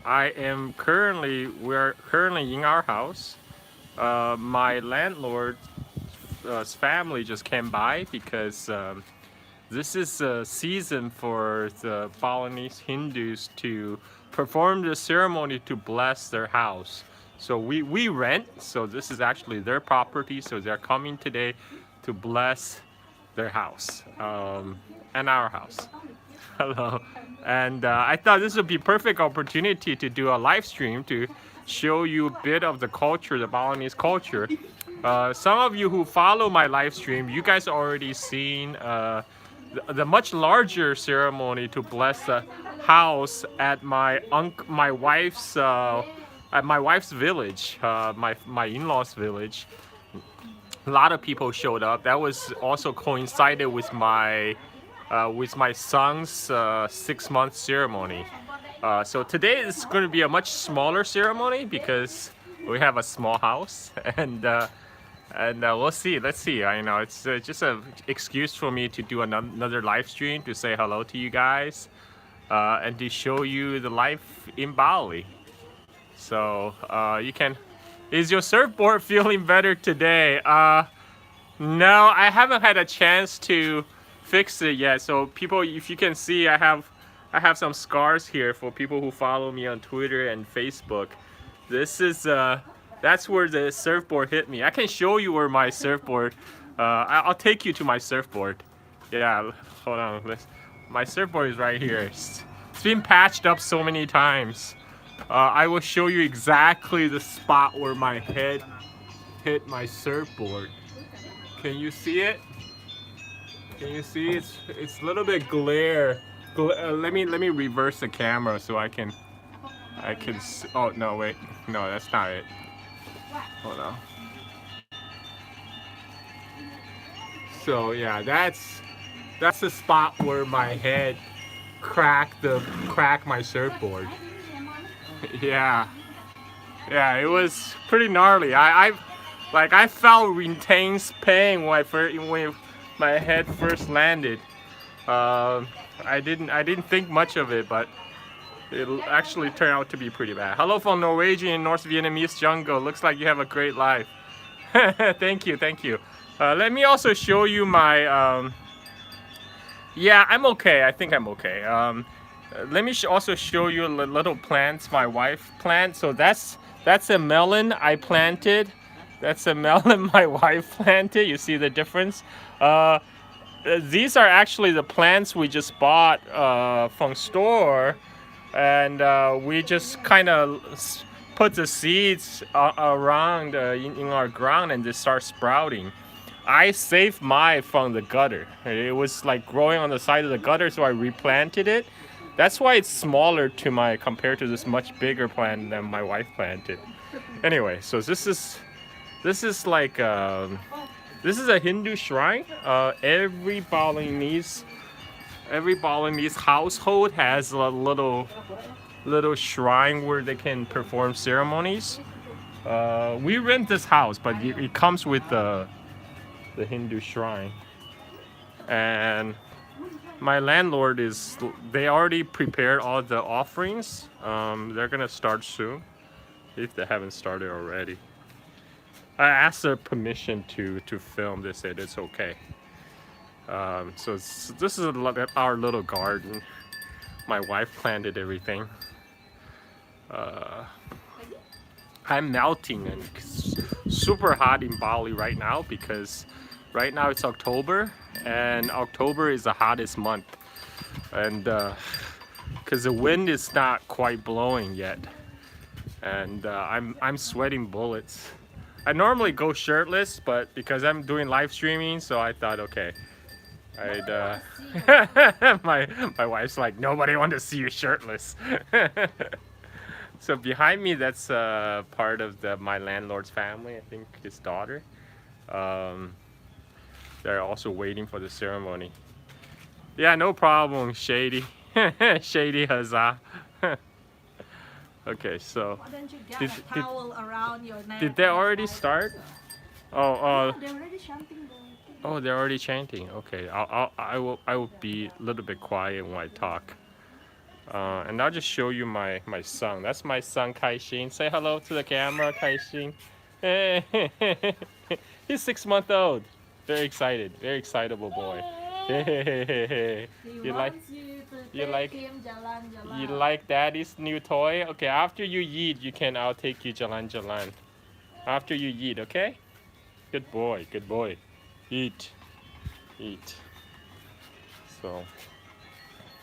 we're currently in our house. My landlord's family just came by because this is a season for the Balinese Hindus to perform the ceremony to bless their house. So we rent, so this is actually their property, so they're coming today to bless their house and our house. Hello. And I thought this would be perfect opportunity to do a live stream to show you a bit of the culture, the Balinese culture. Some of you who follow my live stream, you guys already seen the much larger ceremony to bless the house at my wife's village, my in-laws village. A lot of people showed up. That was also coincided with my son's 6-month ceremony. So today is going to be a much smaller ceremony because we have a small house, and we'll see. Let's see. I know it's just an excuse for me to do another live stream to say hello to you guys and to show you the life in Bali. So you can. Is your surfboard feeling better today? No, I haven't had a chance to fix it yet. So people, if you can see, I have some scars here for people who follow me on Twitter and Facebook. This is that's where the surfboard hit me. I can show you where my surfboard. I'll take you to my surfboard. Yeah, hold on. My surfboard is right here. It's been patched up so many times. I will show you exactly the spot where my head hit my surfboard. Can you see it? Can you see? It's a little bit glare. Let me reverse the camera so I can. Oh no, wait, no, that's not it. Hold on. So yeah, that's the spot where my head cracked my surfboard. Yeah, it was pretty gnarly. I felt intense pain when my head first landed. I didn't think much of it, but it actually turned out to be pretty bad. Hello from Norwegian in North Vietnamese jungle. Looks like you have a great life. Thank you. Let me also show you my. Yeah, I'm okay. I think I'm okay. Let me also show you little plants my wife planted. So that's a melon I planted. That's a melon my wife planted. You see the difference? These are actually the plants we just bought from store, and we just kind of put the seeds around in our ground and they start sprouting. I saved mine from the gutter. It was like growing on the side of the gutter, so I replanted it. That's why it's smaller compared to this much bigger plant than my wife planted. Anyway, so this is like this is a Hindu shrine. Every Balinese household has a little shrine where they can perform ceremonies. We rent this house, but it comes with the Hindu shrine. And my landlord they already prepared all the offerings. They're gonna start soon, if they haven't started already. I asked their permission to film. They said it's okay. So this is our little garden. My wife planted everything. I'm melting and it's super hot in Bali right now because right now it's October, and October is the hottest month, and because the wind is not quite blowing yet, and I'm sweating bullets. I normally go shirtless, but because I'm doing live streaming, so I thought, okay, my wife's like, nobody wants to see you shirtless. So behind me, that's part of my landlord's family. I think his daughter. They're also waiting for the ceremony. Yeah, no problem, Shady. Shady Huzzah. Okay, so Why don't you get a towel around your neck? did they already start? Oh, They're already chanting. oh, they're already chanting. Okay, I will be a little bit quiet when I talk. And I'll just show you my son. That's my son Kaixin. Say hello to the camera, Kaixin. He's 6 months old. Very excited. Very excitable boy. He You like wants you to you take like- him jalan-jalan. you like daddy's new toy? Okay, after you eat, I'll take you jalan jalan. After you eat, okay? Good boy, good boy. Eat. Eat. So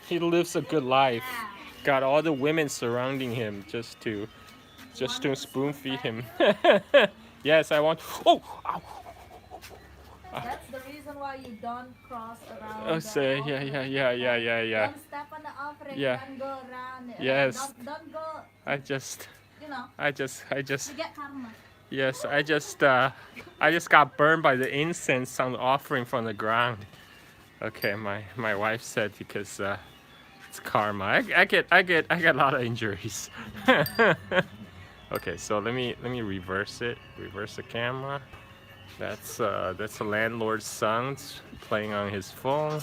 he lives a good life. Got all the women surrounding him just to spoon feed him. Yes, I want. Oh, ow. That's the reason why you don't cross around. Oh, say, the yeah, offering, yeah. Don't step on the offering. Yeah. Don't go around. Yes. Don't go. I just, You know. I just, You get karma. yes, I just got burned by the incense on the offering from the ground. Okay, my wife said because it's karma. I get a lot of injuries. Okay, so let me reverse it. Reverse the camera. That's the landlord's son playing on his phone,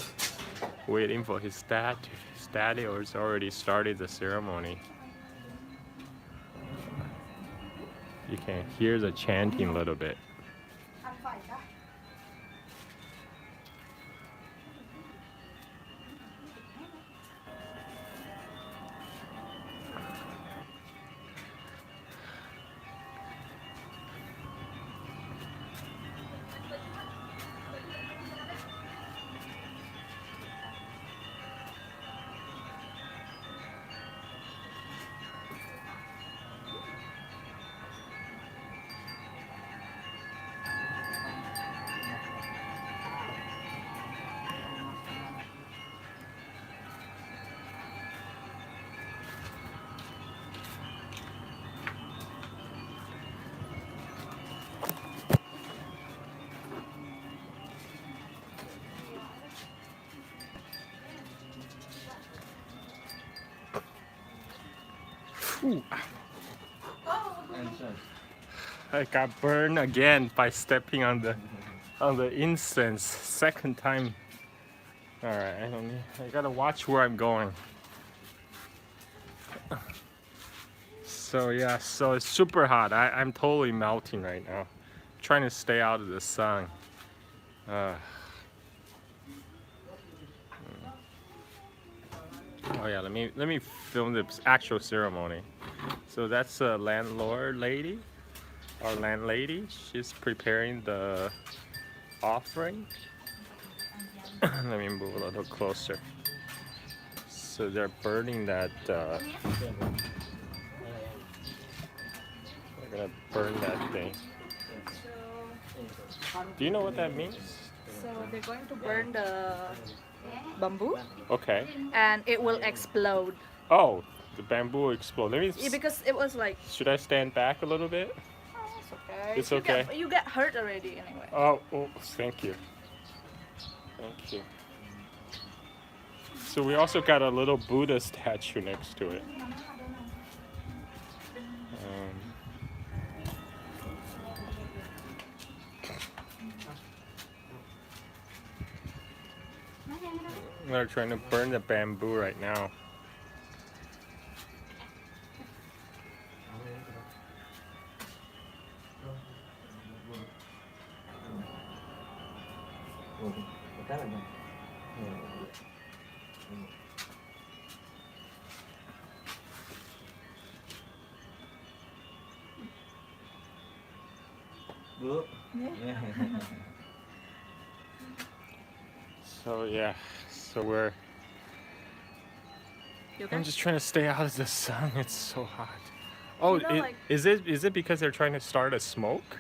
waiting for his dad. His daddy has already started the ceremony. You can hear the chanting a little bit. I'm fine. Huh? Ooh. I got burned again by stepping on the incense. Second time. All right, I gotta watch where I'm going. So yeah, so it's super hot. I'm totally melting right now. Trying to stay out of the sun. Oh yeah, let me film the actual ceremony. So that's a landlord lady, our landlady. She's preparing the offering. Let me move a little closer. So they're burning that. They're gonna burn that thing. Do you know what that means? So they're going to burn the bamboo, Okay. and it will explode. Oh, the bamboo will explode. Let me. Yeah, because it was like. Should I stand back a little bit? Oh, it's okay. It's okay. You get hurt already anyway. Oh, thank you. Thank you. So we also got a little Buddha statue next to it. They're trying to burn the bamboo right now. So yeah, so I'm just trying to stay out of the sun. It's so hot. Oh, You know, like- is it because they're trying to start a smoke?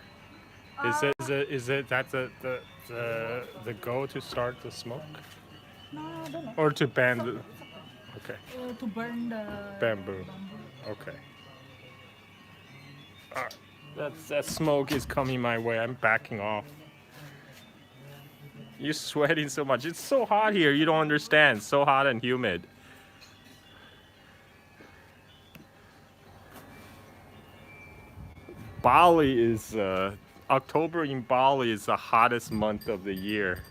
Is it that the goal to start the smoke No, I don't know. or to ban the? Okay, To burn the bamboo. Okay. Alright. That smoke is coming my way. I'm backing off. You're sweating so much. It's so hot here. You don't understand. So hot and humid. Bali is October in Bali is the hottest month of the year,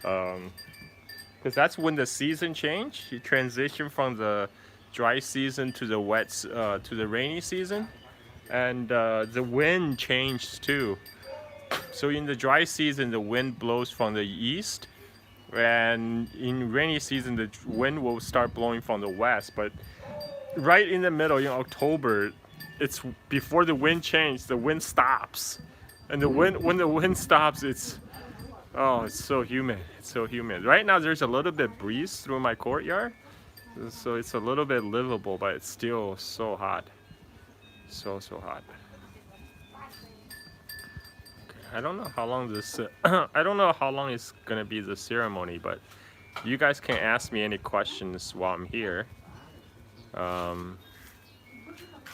because that's when the season change. You transition from the dry season to the to the rainy season, and the wind changed too. So in the dry season, the wind blows from the east, and in rainy season, the wind will start blowing from the west. But right in the middle, in October, it's before the wind changes, the wind stops, and when the wind stops, it's so humid. It's so humid. Right now, there's a little bit breeze through my courtyard, so it's a little bit livable, but it's still so hot, so hot. I don't know how long this. I don't know how long it's gonna be the ceremony, but you guys can ask me any questions while I'm here.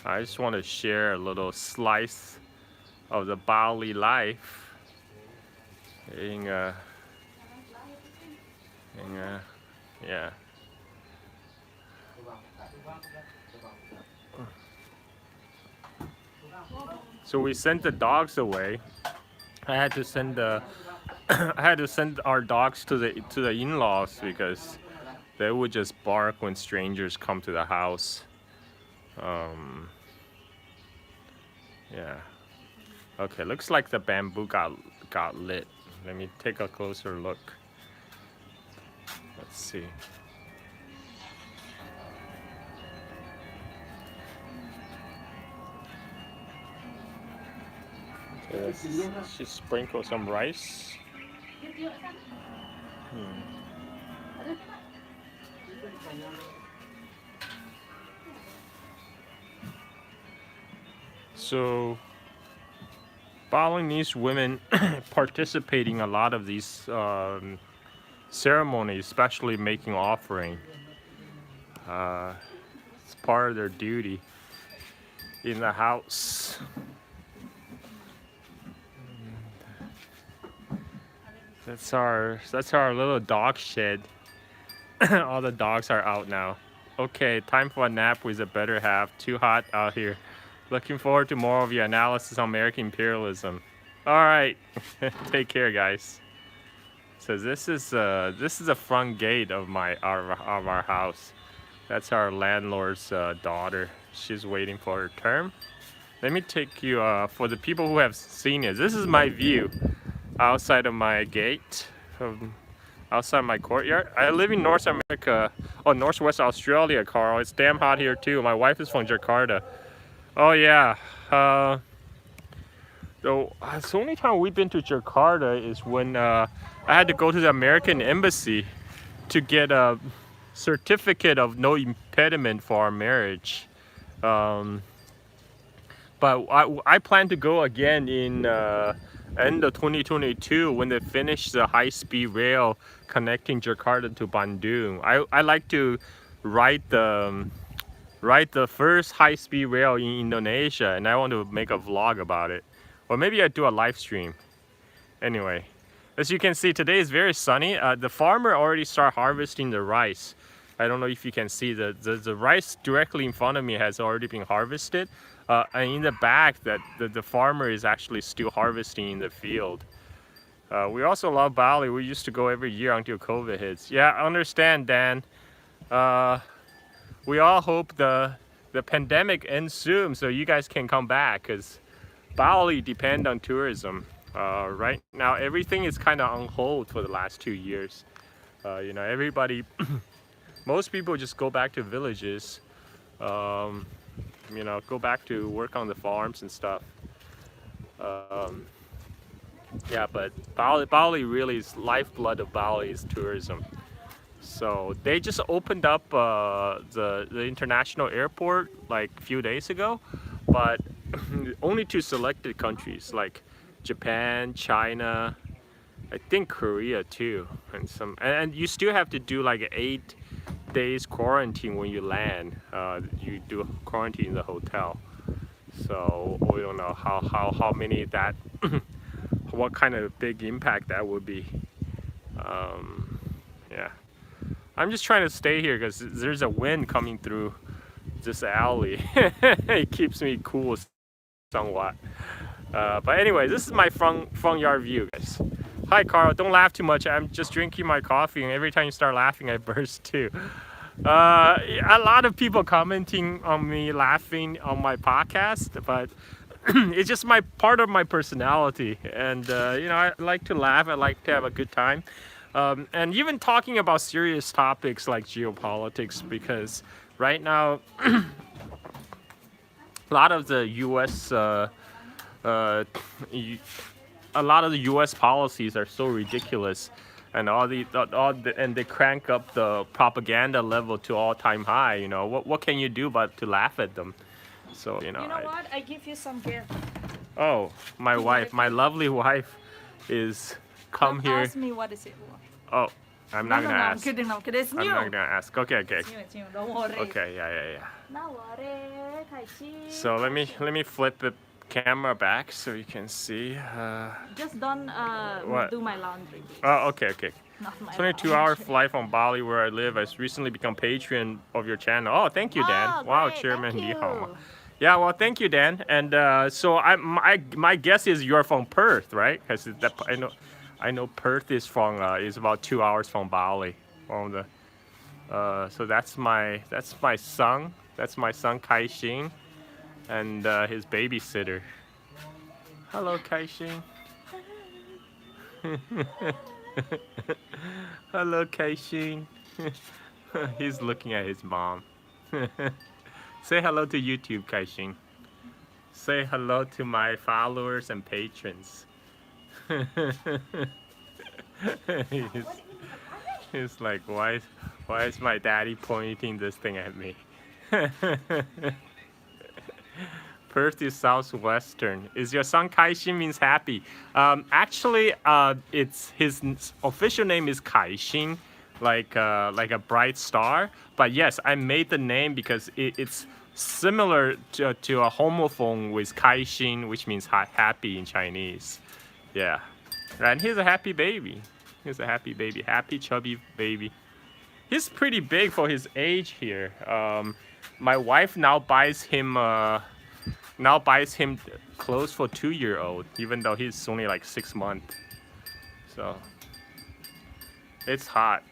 I just want to share a little slice of the Bali life. Yeah. So we sent the dogs away. I had to send our dogs to the in-laws because they would just bark when strangers come to the house. Yeah. Okay, looks like the bamboo got lit. Let me take a closer look. Let's see. Okay, let's just sprinkle some rice. So Balinese women participating a lot of these ceremonies, especially making offering. It's part of their duty in the house. That's our little dog shed. All the dogs are out now. Okay, time for a nap with a better half. Too hot out here. Looking forward to more of your analysis on American imperialism. All right, take care, guys. So this is a front gate of our house. That's our landlord's daughter. She's waiting for her term. Let me take you for the people who have seen it. This is my view outside of my gate, outside my courtyard. I live in North America, Northwest Australia, Carl. It's damn hot here too. My wife is from Jakarta. Oh yeah. So the only time we've been to Jakarta is when I had to go to the American embassy to get a certificate of no impediment for our marriage. But I plan to go again in end of 2022 when they finish the high-speed rail connecting Jakarta to Bandung. I like to ride the first high-speed rail in Indonesia, and I want to make a vlog about it, or maybe I do a live stream. Anyway, as you can see, today is very sunny. The farmer already started harvesting the rice. I don't know if you can see the rice directly in front of me has already been harvested, and in the back that the farmer is actually still harvesting in the field. We also love Bali. We used to go every year until COVID hits. Yeah, I understand, Dan. We all hope the pandemic ends soon so you guys can come back, because Bali depends on tourism. Right now everything is kind of on hold for the last 2 years. You know, everybody most people just go back to villages, you know, go back to work on the farms and stuff. Yeah, but Bali really is lifeblood of Bali is tourism. So they just opened up the international airport like a few days ago, but only to selected countries like Japan, China, I think Korea too, and you still have to do like 8 days quarantine when you land. You do quarantine in the hotel. So we don't know how many that what kind of big impact that would be. Yeah, I'm just trying to stay here because there's a wind coming through this alley. It keeps me cool somewhat. But anyway, this is my front yard view, guys. Hi Carl, don't laugh too much. I'm just drinking my coffee, and every time you start laughing I burst too. A lot of people commenting on me laughing on my podcast, but it's just my part of my personality, and I like to laugh. I like to have a good time, and even talking about serious topics like geopolitics, because right now a lot of the U.S. A lot of the U.S. policies are so ridiculous, and and they crank up the propaganda level to all-time high. What can you do but to laugh at them? So You know what? I give you some gift. oh, my wife, my lovely wife, is come Don't here. ask me what is it. Oh, I'm not gonna I'm ask. kidding. I'm kidding. It's new. I'm not gonna ask. Okay. It's new. Don't worry. Okay. Yeah. No worry. So let me flip the camera back so you can see. Just don't What? do my laundry, please. Oh, okay. Not my 22-hour laundry. flight from Bali, where I live. I've recently become patron of your channel. Oh, thank you, Dan. Oh, Wow, great, Chairman thank Ni hao ma. you. Yeah, well, thank you, Dan. And so my guess is you're from Perth, right? Because I know Perth is about 2 hours from Bali. From the so that's my son. That's my son Kai Xing, and his babysitter. Hello, Kai Xing. Hello, Kai Xing. He's looking at his mom. Say hello to YouTube, Kai Xing. Say hello to my followers and patrons. he's, he's like, why is my daddy pointing this thing at me? Perth is southwestern. Is your son Kaixin means happy? Actually, it's his official name is Kaixin, like a bright star. But yes, I made the name because it's similar to a homophone with Kaixin, which means happy in Chinese. Yeah, and he's a happy baby. He's a happy baby, happy chubby baby. He's pretty big for his age here. My wife now buys him clothes for 2-year-old, even though he's only like 6 months. So it's hot.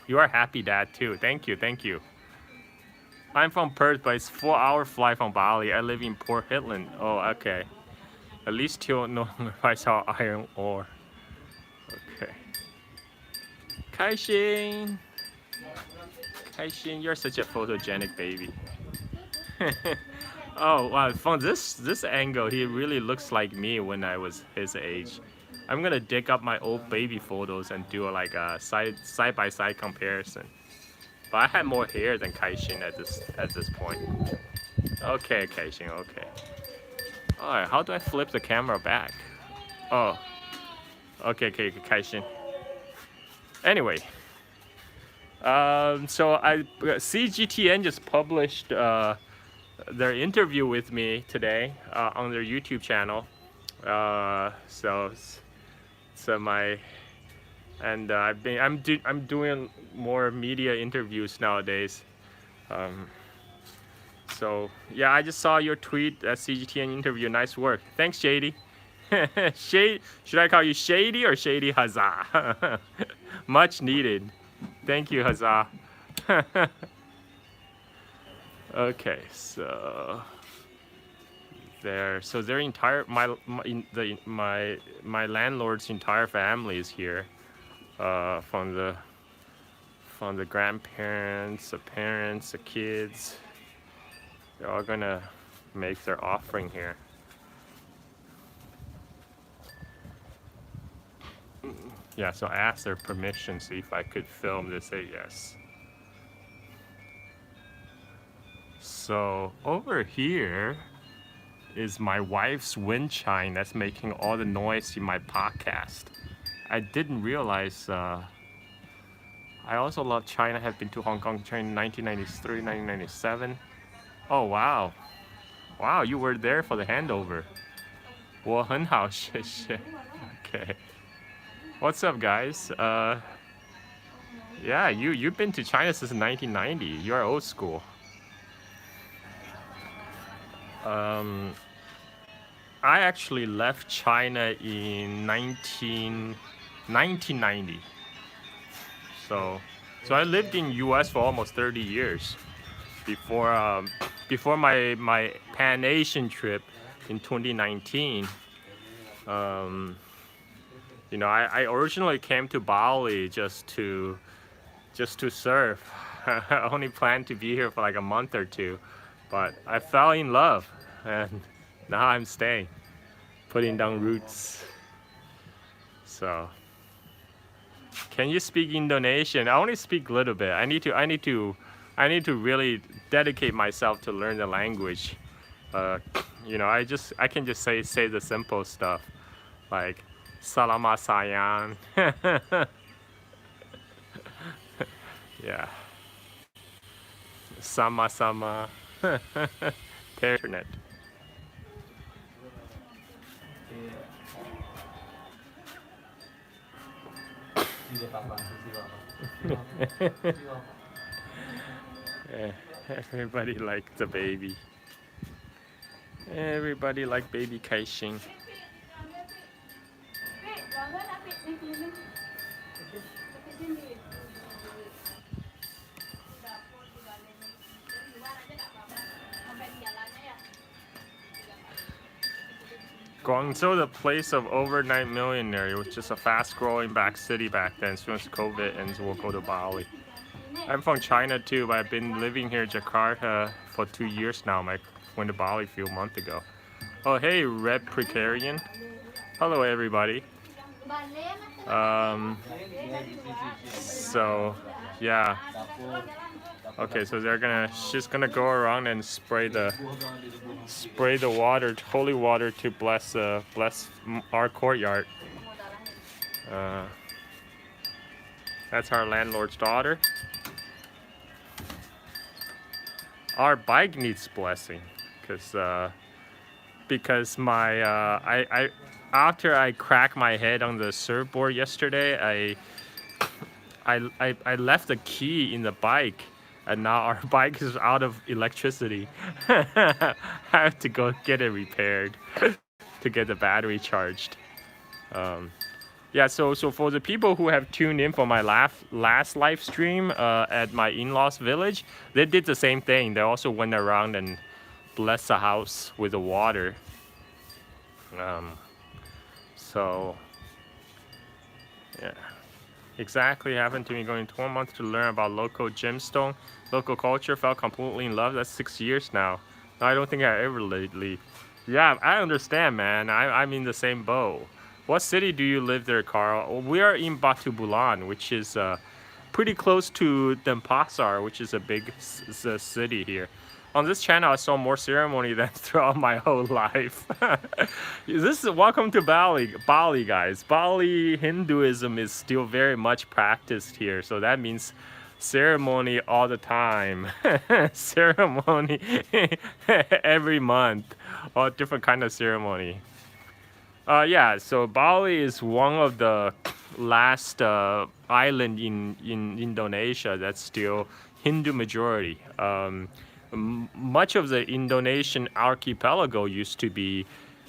You are happy, Dad, too. Thank you. I'm from Perth, but it's 4-hour flight from Bali. I live in Port Hedland. Oh, okay. At least you'll know if I saw iron ore. Okay. Kaixin, you're such a photogenic baby. Oh wow! From this angle, he really looks like me when I was his age. I'm gonna dig up my old baby photos and do like a side by side comparison. But I had more hair than Kaixin at this point. Okay, Kaixin. Okay. All right. How do I flip the camera back? Oh. Okay, Kaixin. Anyway. So CGTN just published their interview with me today on their YouTube channel. I'm doing more media interviews nowadays. So yeah, I just saw your tweet at CGTN interview. Nice work. Thanks, Shady. Should I call you Shady or Shady Huzzah? Much needed. Thank you, Huzzah. Okay, so their entire my landlord's entire family is here, from the grandparents, the parents, the kids. They're all gonna make their offering here. Yeah, so I asked their permission, see if I could film. They say yes. So over here is my wife's wind chime that's making all the noise in my podcast. I didn't realize I also love China. Have been to Hong Kong, China in 1993, 1997. Oh wow. Wow, you were there for the handover. 我很好，谢谢. Okay. What's up, guys? Yeah, you've been to China since 1990. You're old school. I actually left China in 1990. So So I lived in U.S. for almost 30 years before my Pan Asian trip in 2019. You know, I originally came to Bali just to surf. I only planned to be here for like a month or two, but I fell in love, and now I'm staying, putting down roots. So, can you speak Indonesian? I only speak a little bit. I need to really dedicate myself to learn the language. You know, I can just say the simple stuff like "Salamat sayang." Yeah. Sama-sama. Internet. Everybody like the baby. Everybody like baby Kaixing. Guangzhou, the place of overnight millionaire, which is a fast-growing city back then. As soon as COVID ends, we'll go to Bali. I'm from China too, but I've been living here in Jakarta for 2 years now. I went to Bali a few months ago. Oh, hey, Red Precarian. Hello, everybody. So, yeah. Okay, so she's gonna go around and spray the water, holy water, to bless our courtyard. That's our landlord's daughter. Our bike needs blessing, because my I after I cracked my head on the surfboard yesterday, I left the key in the bike, and now our bike is out of electricity. I have to go get it repaired to get the battery charged. Yeah, so for the people who have tuned in for my last live stream at my in-laws village, they did the same thing. They also went around and blessed the house with the water. So yeah, exactly happened to me. Going 12 months to learn about local gemstone, local culture. Felt completely in love. That's 6 years now. I don't think I ever lately. Yeah, I understand, man. I'm in the same boat. What city do you live there, Carl? We are in Batu Bulan, which is pretty close to Denpasar, which is a big city here. On this channel, I saw more ceremony than throughout my whole life. Welcome to Bali, guys. Bali Hinduism is still very much practiced here, so that means ceremony all the time. Ceremony every month, all different kind of ceremony. Yeah, so Bali is one of the last island in Indonesia that's still Hindu majority. Much of the Indonesian archipelago used to be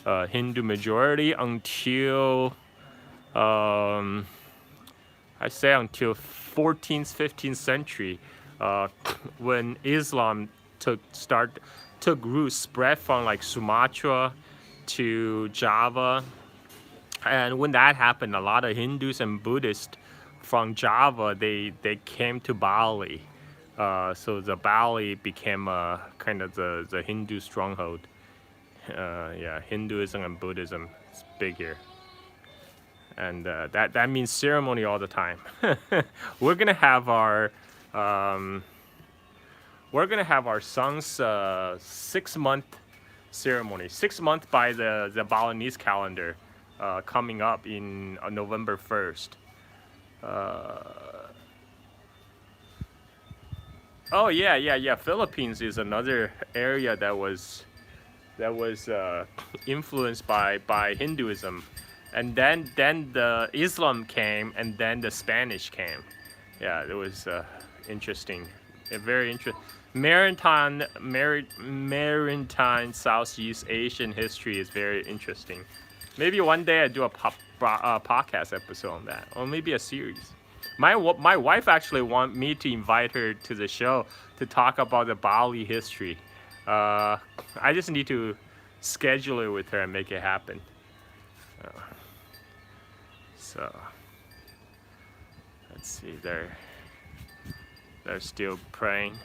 Hindu majority until I say until 14th, 15th century, when Islam took root, spread from like Sumatra to Java. And when that happened, a lot of Hindus and Buddhists from Java, they came to Bali. So the Bali became kind of the Hindu stronghold. Yeah, Hinduism and Buddhism is big here. And that means ceremony all the time. We're gonna have our son's 6-month ceremony. 6 months by the Balinese calendar, coming up in November 1st. Oh yeah. Philippines is another area that was influenced by Hinduism. And then the Islam came, and then the Spanish came. Yeah, it was interesting, very interesting. Maritime Southeast Asian history is very interesting. Maybe one day I do a podcast episode on that, or maybe a series. My wife actually want me to invite her to the show to talk about the Bali history. I just need to schedule it with her and make it happen. So let's see, they're still praying.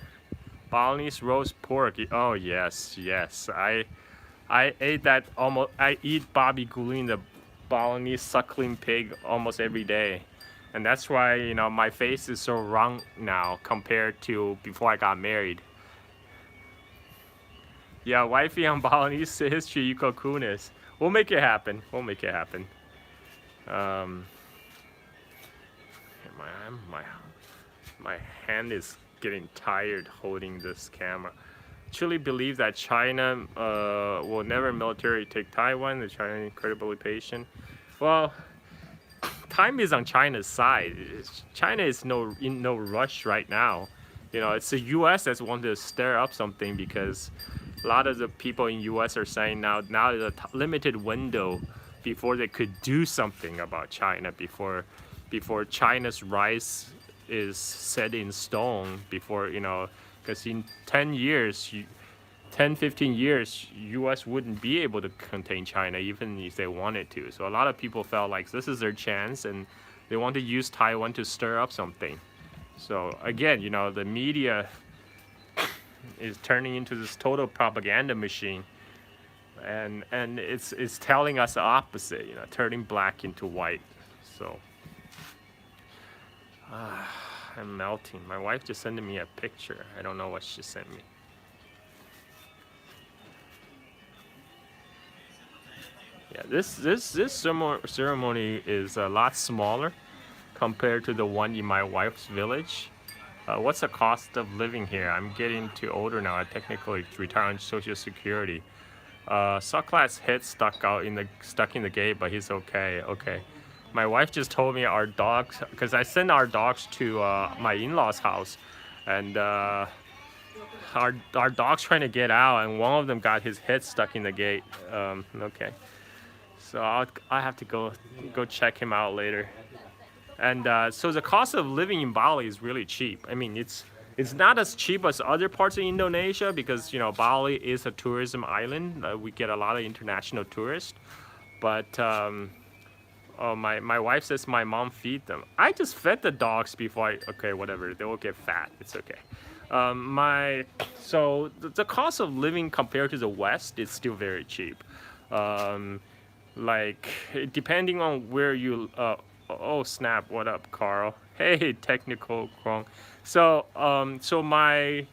Balinese roast pork. Oh yes, yes. I ate that almost. I eat babi guling, the Balinese suckling pig, almost every day, and that's why my face is so round now compared to before I got married. Yeah, wifey on Balinese history, Yuko Kunis. We'll make it happen. We'll make it happen. Um, my my hand is getting tired holding this camera. Truly believe that China will never militarily take Taiwan. The China is incredibly patient. Well, time is on China's side. China is in no rush right now. It's the U.S. that's wanted to stir up something because a lot of the people in U.S. are saying now is a limited window before they could do something about China before China's rise is set in stone. Before because in 10 years, 15 years, U.S. wouldn't be able to contain China even if they wanted to. So a lot of people felt like this is their chance and they want to use Taiwan to stir up something. So again, the media is turning into this total propaganda machine, and it's telling us the opposite, turning black into white. So I'm melting. My wife just sent me a picture. I don't know what she sent me. Yeah, this ceremony is a lot smaller compared to the one in my wife's village. What's the cost of living here? I'm getting too older now. I technically retire on Social Security. Soklat's head stuck in the gate, but he's okay. Okay. My wife just told me our dogs, because I send our dogs to my in-laws' house, and our dog's trying to get out, and one of them got his head stuck in the gate. Okay. So I have to go check him out later. And so the cost of living in Bali is really cheap. I mean, it's not as cheap as other parts of Indonesia because Bali is a tourism island. We get a lot of international tourists. But my wife says my mom feed them. I just fed the dogs before okay, whatever. They will get fat. It's okay. So the cost of living compared to the West is still very cheap. Like depending on where you oh snap, what up, Carl? Hey, technical wrong. So my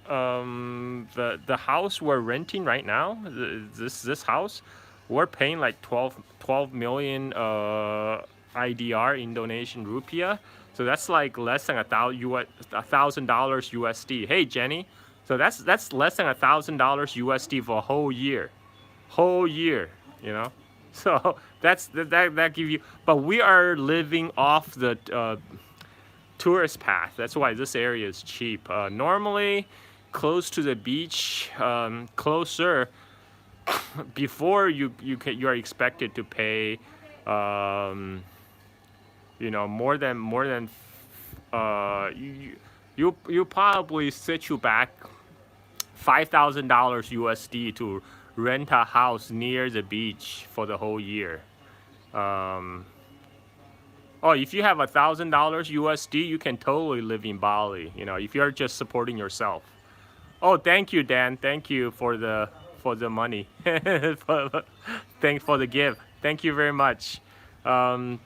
the house we're renting right now, this house, we're paying like 12 million IDR, Indonesian rupiah. So that's like less than $1,000 USD. Hey Jenny, so that's less than $1,000 USD for a whole year. So that give you, but we are living off the tourist path. That's why this area is cheap. Normally close to the beach, closer, before you are expected to pay more than you probably set you back $5,000 USD to rent a house near the beach for the whole year. Oh, if you have $1,000 USD, you can totally live in Bali. If you're just supporting yourself. Oh, thank you, Dan. Thank you for the money. Thanks for the gift. Thank you very much. Yeah,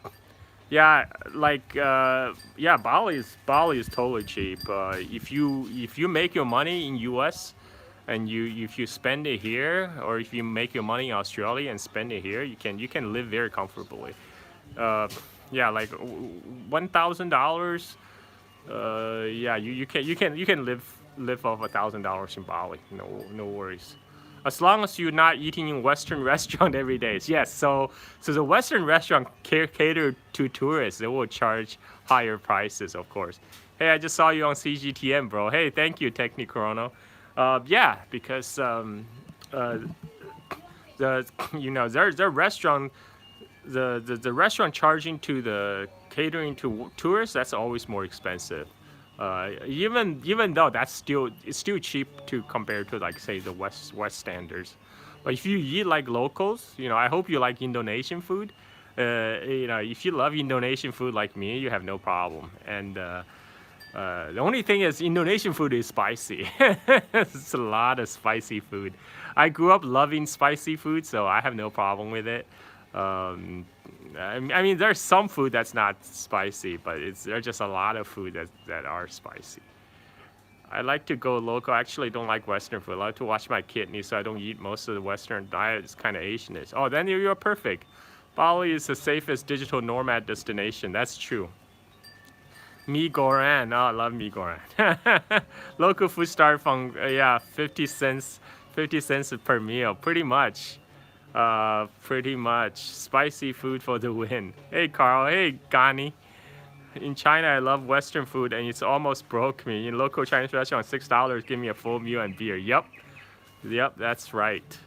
Bali is totally cheap. If you make your money in US, and if you spend it here, or if you make your money in Australia and spend it here, you can live very comfortably. Yeah, like $1,000. Yeah, you can live off $1,000 in Bali. No worries. As long as you're not eating in Western restaurant every day. Yes, so the Western restaurant cater to tourists. They will charge higher prices, of course. Hey, I just saw you on CGTN, bro. Hey, thank you, Technichrono. Yeah, because their restaurant the restaurant charging to the catering to tourists, that's always more expensive. Even though it's still cheap to compare to like say the West standards. But if you eat like locals, I hope you like Indonesian food. If you love Indonesian food like me, you have no problem. And the only thing is Indonesian food is spicy. It's a lot of spicy food. I grew up loving spicy food, so I have no problem with it. I mean, there's some food that's not spicy, but there's just a lot of food that are spicy. I like to go local. I actually don't like Western food. I like to watch my kidneys, so I don't eat most of the Western diet. It's kind of Asianish. Oh, then you're perfect. Bali is the safest digital nomad destination. That's true. Mi goreng. Oh, I love mi goreng. Local food start from 50 cents, 50 cents per meal, pretty much. Pretty much. Spicy food for the win. Hey, Carl. Hey, Gani. In China, I love Western food, and it's almost broke me. In local Chinese restaurant, $6, give me a full meal and beer. Yep, that's right.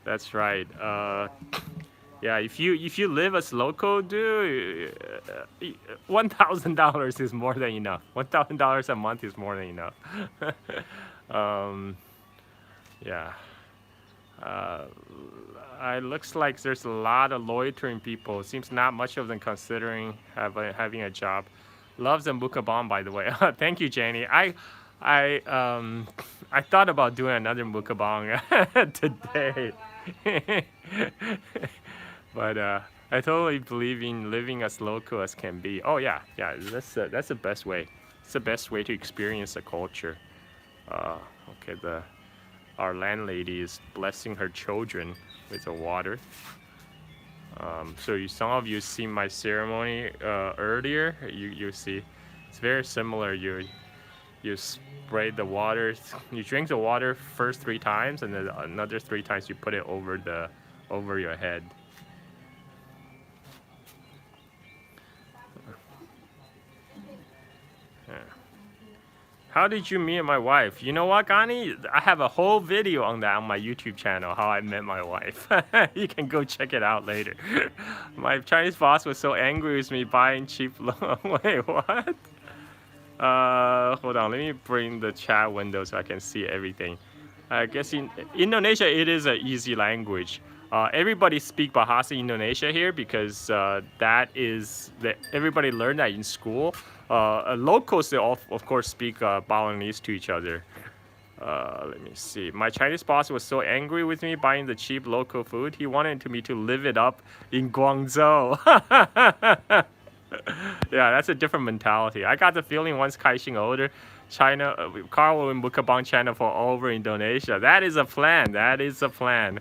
That's right. Yeah, if you live as local, dude, $1,000 is more than enough. $1,000 a month is more than enough. Yeah. It looks like there's a lot of loitering people. Seems not much of them considering having a job. Loves the mukbang, by the way. Thank you, Janie. I thought about doing another mukbang today. But I totally believe in living as local as can be. Oh yeah, that's the best way. It's the best way to experience the culture. Okay, our landlady is blessing her children with the water. So some of you see my ceremony earlier. You see, it's very similar. You spray the water. You drink the water first 3 times, and then another 3 times you put it over your head. How did you meet my wife? You know what, Gani? I have a whole video on that on my YouTube channel, how I met my wife. You can go check it out later. My Chinese boss was so angry with me buying cheap Wait, what? Hold on, let me bring the chat window so I can see everything. I guess in Indonesia, it is an easy language. Everybody speak Bahasa Indonesia here because everybody learned that in school. Locals, they all, of course, speak Balinese to each other. Let me see. My Chinese boss was so angry with me buying the cheap local food. He wanted me to live it up in Guangzhou. Yeah, that's a different mentality. I got the feeling once Kaixing older, Carl will mukbang channel for all over Indonesia. That is a plan. That is a plan.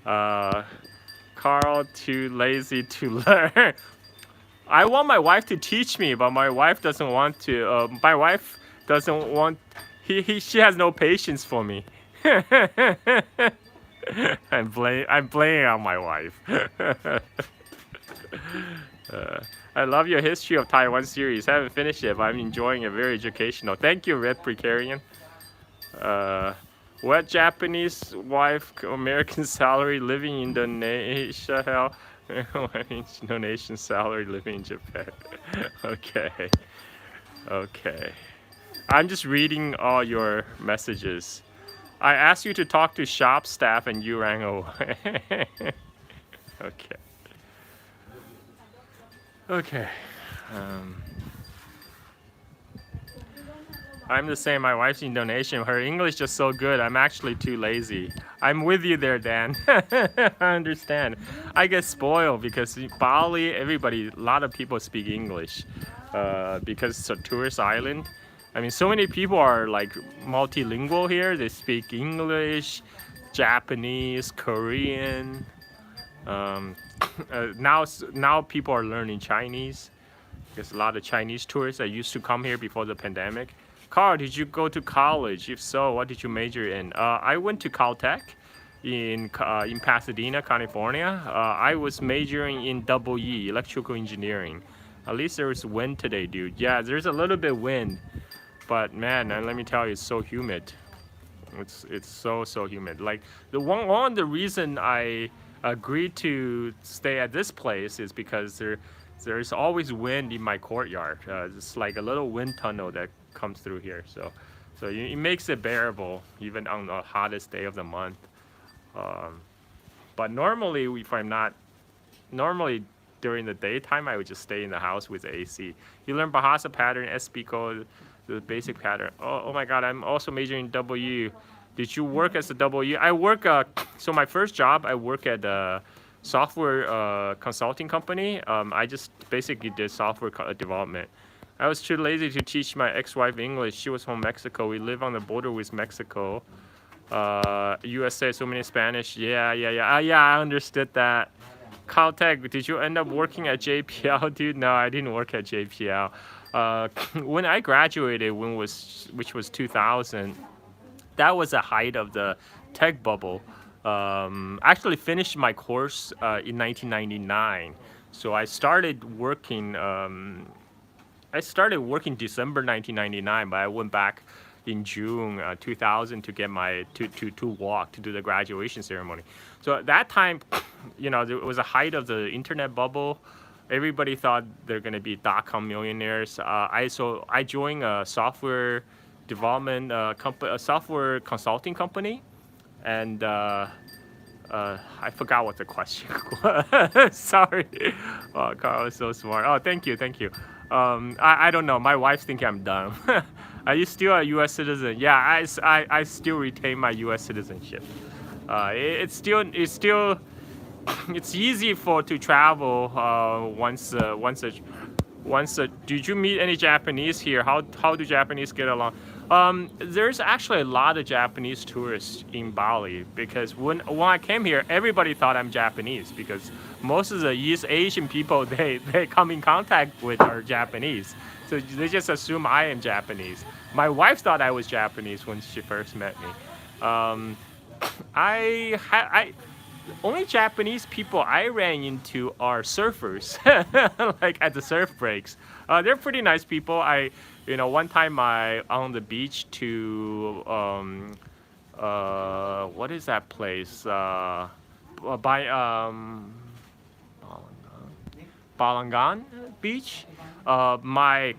Carl too lazy to learn. I want my wife to teach me, but my wife doesn't want to. My wife doesn't want. She has no patience for me. I'm blaming on my wife. I love your history of Taiwan series. I haven't finished it, but I'm enjoying it. Very educational. Thank you, Red Precarian. What Japanese wife, American salary, living in Indonesia? Hell, Indonesian salary, living in Japan. Okay. I'm just reading all your messages. I asked you to talk to shop staff and you rang away. Okay. I'm the same. My wife's Indonesian. Her English is just so good. I'm actually too lazy. I'm with you there, Dan. I understand. I get spoiled because in Bali, a lot of people speak English because it's a tourist island. I mean, so many people are like multilingual here. They speak English, Japanese, Korean. Now people are learning Chinese. There's a lot of Chinese tourists that used to come here before the pandemic. Carl, did you go to college? If so, what did you major in? I went to Caltech in Pasadena, California. I was majoring in EE, electrical engineering. At least there was wind today, dude. Yeah, there's a little bit wind, but man, let me tell you, it's so humid. It's so humid. Like one of the reason I agreed to stay at this place is because there's always wind in my courtyard. It's like a little wind tunnel that comes through here, so it makes it bearable even on the hottest day of the month. Um, but normally, if I'm not normally during the daytime, I would just stay in the house with the AC. You learn Bahasa pattern, SPCO, the basic pattern. Oh my God, I'm also majoring in W. Did you work as a W? I work, so my first job, I work at a software consulting company. I just basically did software development. I was too lazy to teach my ex-wife English. She was from Mexico. We live on the border with Mexico. USA, so many Spanish. Yeah. Yeah, I understood that. Caltech, did you end up working at JPL, dude? No, I didn't work at JPL. When I graduated, which was 2000, that was the height of the tech bubble. Actually finished my course in 1999. So I started working. I started working December 1999, but I went back in June 2000 to get my to walk to do the graduation ceremony. So at that time, you know, there was a height of the internet bubble. Everybody thought they're going to be .com millionaires. I joined a software development company, a software consulting company, and I forgot what the question was. Sorry. Oh, Carl is so smart. Oh, thank you. I don't know. My wife's thinking I'm dumb. Are you still a U.S. citizen? Yeah, I still retain my U.S. citizenship. It's easy to travel did you meet any Japanese here? How do Japanese get along? There's actually a lot of Japanese tourists in Bali because when I came here, everybody thought I'm Japanese because most of the East Asian people they come in contact with are Japanese. So they just assume I am Japanese. My wife thought I was Japanese when she first met me. I only Japanese people I ran into are surfers, like at the surf breaks. They're pretty nice people. One time I on the beach to what is that place? By Balangan Beach. My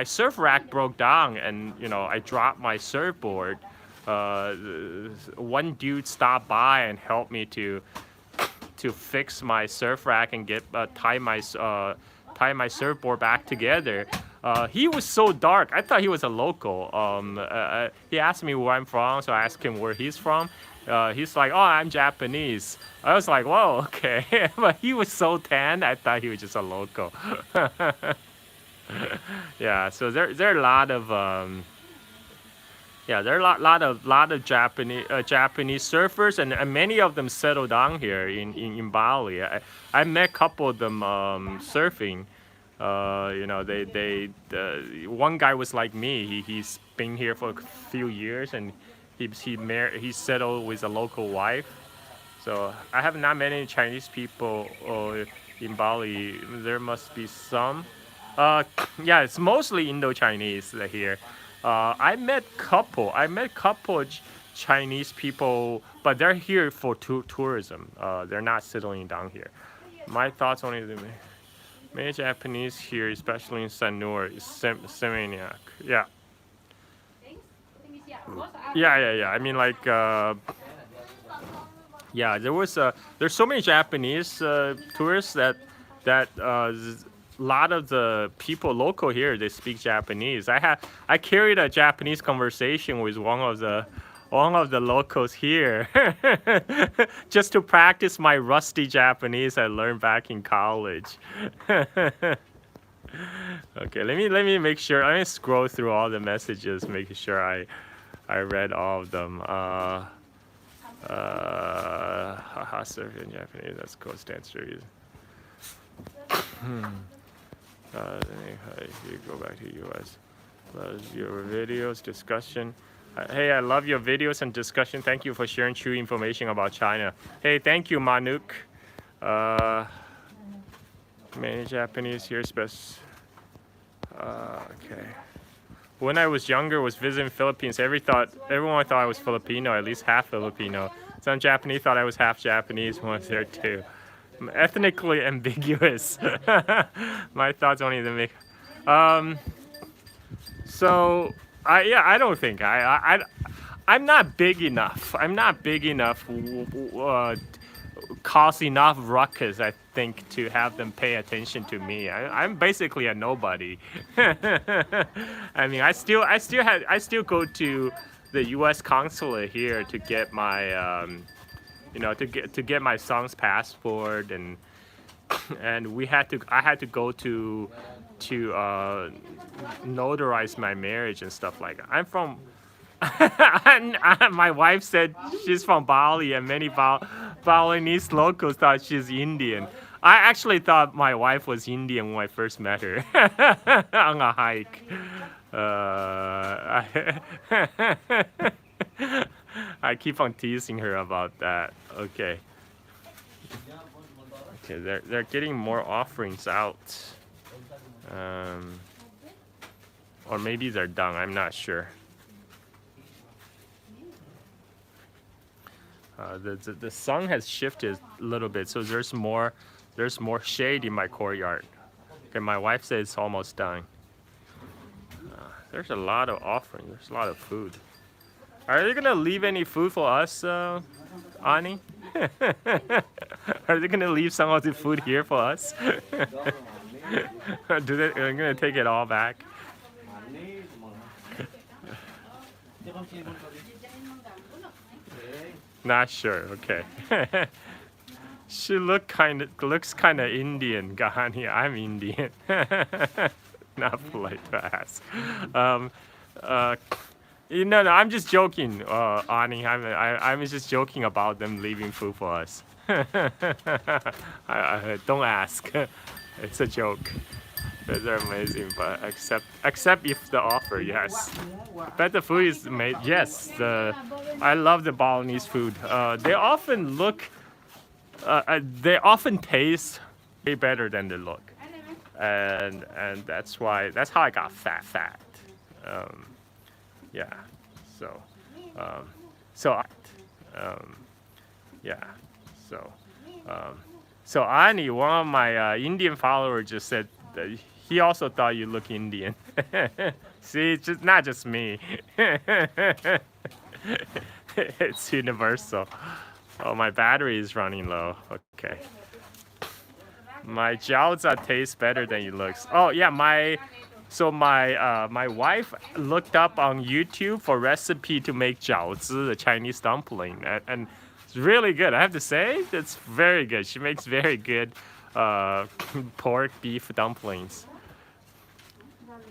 surf rack broke down, and I dropped my surfboard. One dude stopped by and helped me to fix my surf rack and tie my surfboard back together. He was so dark. I thought he was a local. He asked me where I'm from, so I asked him where he's from. He's like, "Oh, I'm Japanese." I was like, "Whoa, okay." But he was so tan, I thought he was just a local. Yeah, so there are a lot of there are a lot of Japanese surfers, and many of them settle down here in Bali. I met a couple of them surfing. One guy was like me. He's been here for a few years, and he settled with a local wife. So I have not many Chinese people in Bali. There must be some. Yeah, it's mostly Indo-Chinese here. I met couple Chinese people, but they're here for tourism. They're not settling down here. My thoughts on it. Many Japanese here, especially in Sanur, is Semeniac. Yeah. Yeah. I mean, like, yeah. There's so many Japanese tourists that a lot of the people local here, they speak Japanese. I carried a Japanese conversation with one of the locals here just to practice my rusty Japanese I learned back in college. Okay, let me make sure. Let me scroll through all the messages, making sure I read all of them. Haha, surf in Japanese. That's cool. Stands to reason. You go back to U.S. Love your videos, discussion. Hey, I love your videos and discussion. Thank you for sharing true information about China. Hey, thank you, Manuk. Many Japanese here, okay. when I was younger, was visiting Philippines, everyone thought I was Filipino, at least half Filipino. Some Japanese thought I was half Japanese when I was there too. I'm ethnically ambiguous. My thoughts only the make. So I don't think I'm not big enough. I'm not big enough. Cause enough ruckus, I think, to have them pay attention to me. I'm basically a nobody. I mean, I still go to the U.S. consulate here to get my, to get my son's passport, and I had to go to notarize my marriage and stuff like that. I'm from. My wife said she's from Bali, and many Balinese locals thought she's Indian. I actually thought my wife was Indian when I first met her on a hike. I keep on teasing her about that. Okay. Okay, they're getting more offerings out. Or maybe they're done. I'm not sure. The sun has shifted a little bit, so there's more shade in my courtyard. Okay, my wife says it's almost done. There's a lot of offerings. There's a lot of food. Are they gonna leave any food for us, Ani? Are they gonna leave some of the food here for us? Are they gonna take it all back? Not sure. Okay. She looks kind of Indian, Gani. I'm Indian. Not polite to ask. No, I'm just joking, Ani. I'm just joking about them leaving food for us. Don't ask. It's a joke. They're amazing, but except if the offer, yes. But the food is made. Yes, I love the Balinese food. They often taste way better than they look, and that's how I got fat. Yeah. So Ani, one of my Indian followers, just said that he also thought you look Indian. See, it's just not just me. It's universal. Oh, my battery is running low. Okay. My jiaozi tastes better than it looks. Oh yeah, my wife looked up on YouTube for recipe to make jiaozi, the Chinese dumpling, and it's really good. I have to say, it's very good. She makes very good pork beef dumplings.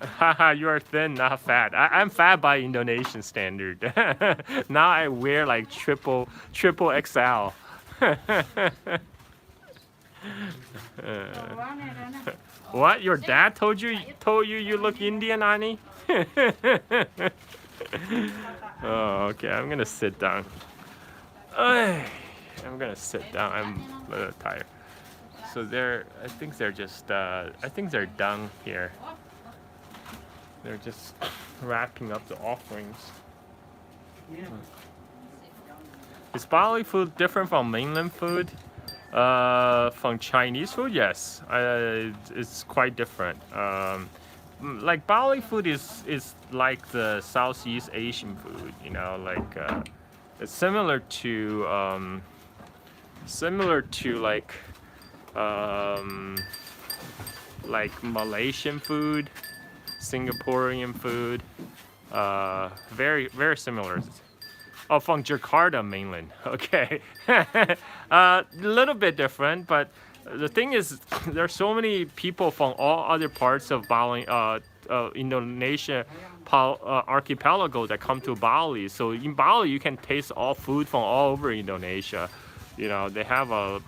Haha, you are thin, not fat. I'm fat by Indonesian standard. Now I wear like triple XL. What? Your dad told you you look Indian, Ani? Oh, okay. I'm gonna sit down. I'm gonna sit down. I'm a little tired. So I think they're done here. They're just wrapping up the offerings. Is Bali food different from mainland food? From Chinese food, yes. It's quite different. Like Bali food is like the Southeast Asian food, like it's similar to like Malaysian food, Singaporean food, very very similar. Oh, from Jakarta mainland. Okay, a little bit different, but the thing is, there's so many people from all other parts of Bali, Indonesia archipelago that come to Bali. So in Bali, you can taste all food from all over Indonesia. They have a.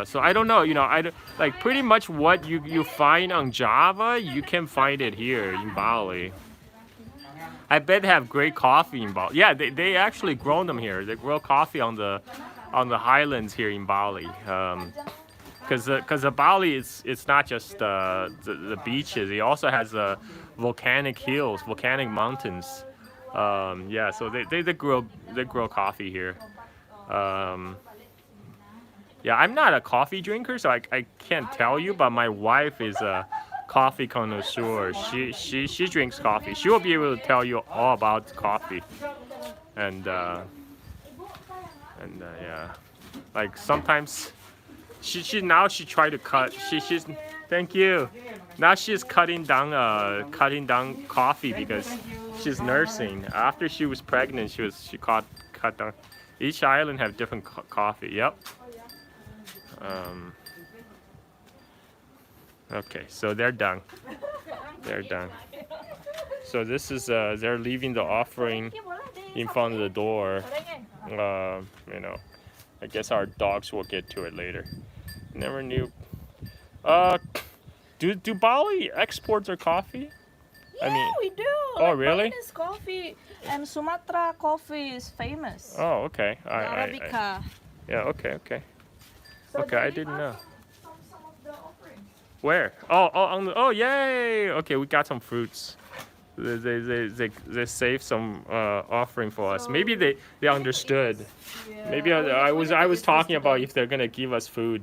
So I don't know. Like pretty much what you find on Java, you can find it here in Bali. I bet they have great coffee in Bali. Yeah, they actually grow them here. They grow coffee on the highlands here in Bali. Because Bali it's not just the beaches. It also has volcanic hills, volcanic mountains. Yeah, so they grow coffee here. Um, yeah, I'm not a coffee drinker, so I can't tell you. But my wife is a coffee connoisseur. She drinks coffee. She will be able to tell you all about coffee. And yeah, like sometimes she now she try to cut. She's thank you. Now she's cutting down coffee because she's nursing. After she was pregnant, she cut down. Each island have different coffee. Yep. Okay, so they're done. They're done. So this is they're leaving the offering in front of the door. You know, I guess our dogs will get to it later. Never knew. Do Bali export their coffee? Yeah, I mean, we do. Oh, really? Balinese coffee and Sumatra coffee is famous. Oh, okay. Arabica. Yeah, okay. So Okay, they I leave didn't know. us some of the offerings. Where? Oh, yay! Okay, we got some fruits. They saved some offering for us. So Maybe they understood. Yeah. Maybe I was talking about if they're gonna give us food.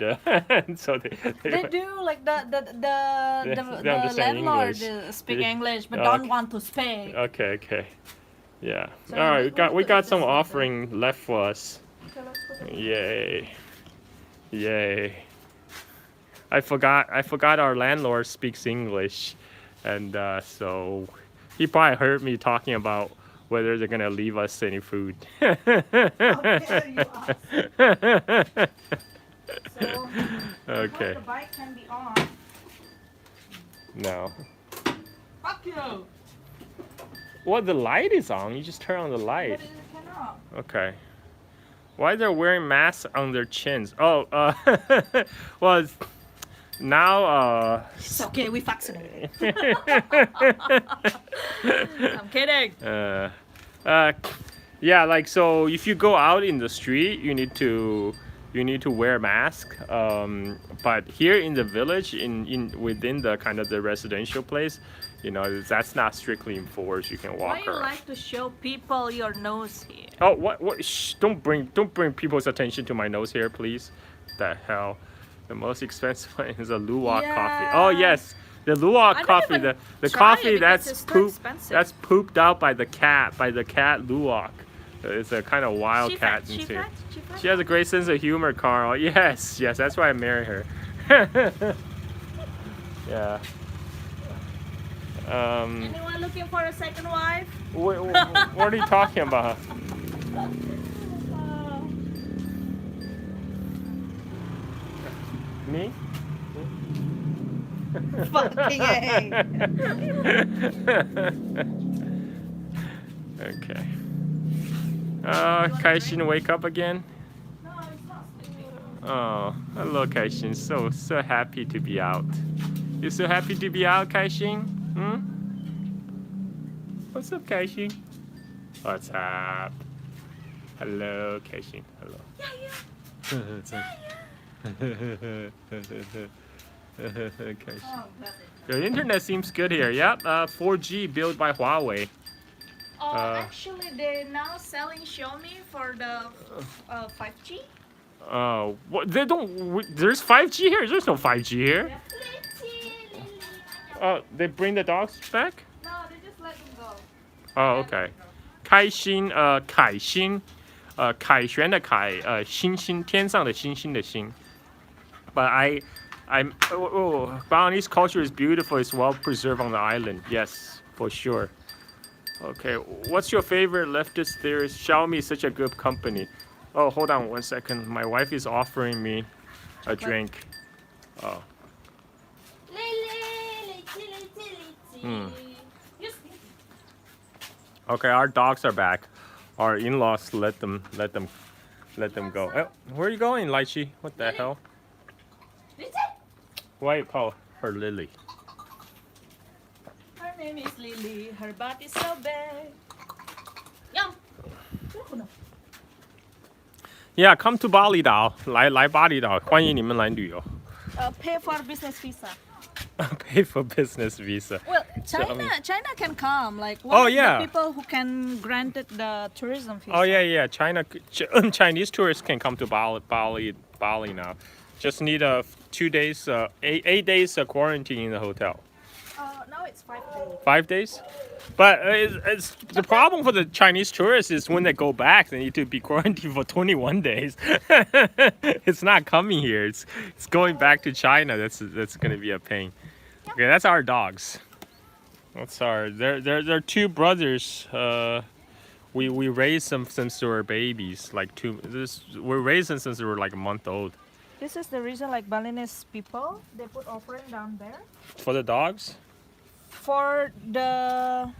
So They do like the understand landlord English. speak Yeah. English but Okay. don't want to speak. Okay. Yeah. So All right, we got some this one. offering left for us. Okay, let's put it. Yay. I forgot our landlord speaks English, and so he probably heard me talking about whether they're gonna leave us any food. How dare you ask? So, Okay. the bike can be on. No. Fuck you! Well, the light is on. You just turn on the But light. it cannot. Okay. Why they're wearing masks on their chins? Oh, well, now It's okay, we vaccinated. I'm kidding. Yeah, like so if you go out in the street, you need to wear a mask. But here in the village, in within the kind of the residential place, you know, that's not strictly enforced. You can walk Why you around. like to show people your nose here? Oh, what? Shh, don't bring people's attention to my nose here, please. The hell. The most expensive one is a luwak coffee. Yeah. Oh yes, the luwak I don't coffee. even The try coffee it because that's it's too poop. expensive. That's pooped out by the cat luwak. It's a kind of wild cat in here. She has a great sense of humor, Carl. Yes, that's why I married her. Yeah. Anyone looking for a second wife? What are you talking about? Me? Fucking A. Okay. Kaishin, wake up again? No, it's not sleeping. Oh, hello, Kaishin. So happy to be out. You so happy to be out, Kaishin? What's up, Kaishin? What's up? Hello, Kaishin. Hello. Okay. Oh, The internet seems good here. Yep, 4G built by Huawei. actually, they're now selling Xiaomi for the 5G. Oh, what? They don't. There's 5G here. There's no 5G here. Oh, they bring the dogs back. No, they just let them go. Oh, okay. 开心，凯欣，凯旋的凯，星星，天上的星星的星。But Balinese culture is beautiful. It's well preserved on the island. Yes, for sure. Okay, what's your favorite leftist theorist? Xiaomi is such a good company. Oh, hold on 1 second. My wife is offering me a drink. Oh. Okay, our dogs are back. Our in-laws let them go. Oh, where are you going, Lychee? What the hell? Why you call her Lily? Her name is Lily. Her butt is so big. Yum. Yeah, come to Bali 岛，来巴厘岛，欢迎你们来旅游。Pay for business visa. pay for business visa. Well, So, China can come. Like Oh, one of yeah. the people who can grant it the tourism visa. Oh yeah, Chinese tourists can come to Bali now. Just need a 2 days, 8 days quarantine in the hotel. Now it's 5 days. 5 days. But it's the problem for the Chinese tourists is when they go back, they need to be quarantined for 21 days. It's not coming here. It's going back to China. That's gonna be a pain. Okay, that's our dogs. That's our. They're two brothers. We raised them since they were babies. We're raising since they were like a month old. This is the reason, like Balinese people, they put offering down there For the dogs. for the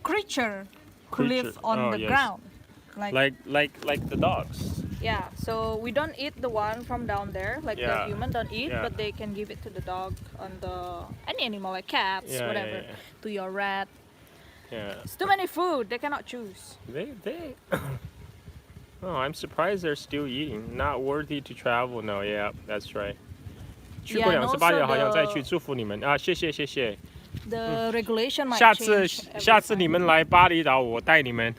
creature who live on Oh, the yes. ground. Like the dogs. Yeah, so we don't eat the one from down there, like Yeah. the human don't eat, Yeah. but they can give it to the dog on the any animal like cats, Yeah, whatever, yeah. to your rat. Yeah. It's too many food, they cannot choose. They. Oh, I'm surprised they're still eating. Not worthy to travel. No, yeah, that's right. 去过 Yeah, and 28 天， also 好像再 the- 去，祝福你们啊！谢谢谢谢。 The regulation might 下次 change every 下次 time. 你们来巴厘岛，我带你们